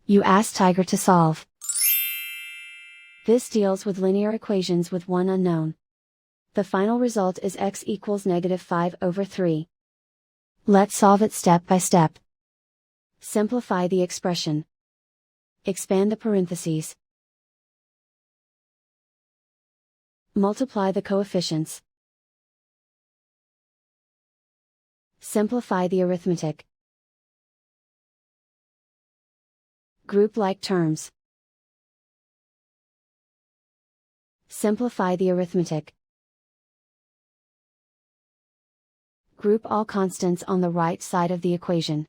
You ask Tiger to solve. This deals with linear equations with one unknown. The final result is x equals -5/3. Let's solve it step by step. Simplify the expression. Expand the parentheses. Multiply the coefficients. Simplify the arithmetic. Group like terms. Simplify the arithmetic. Group all constants on the right side of the equation.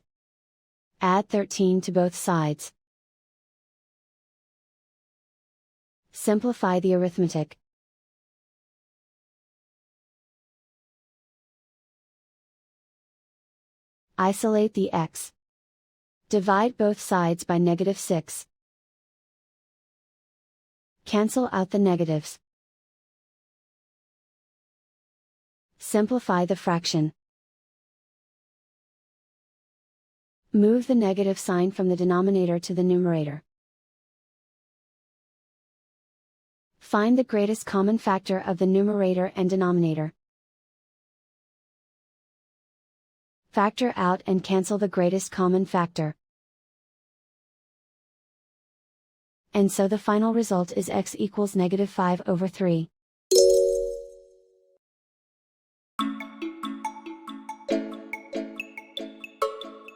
Add 13 to both sides. Simplify the arithmetic. Isolate the x. Divide both sides by -6. Cancel out the negatives. Simplify the fraction. Move the negative sign from the denominator to the numerator. Find the greatest common factor of the numerator and denominator. Factor out and cancel the greatest common factor. And so the final result is x equals -5/3.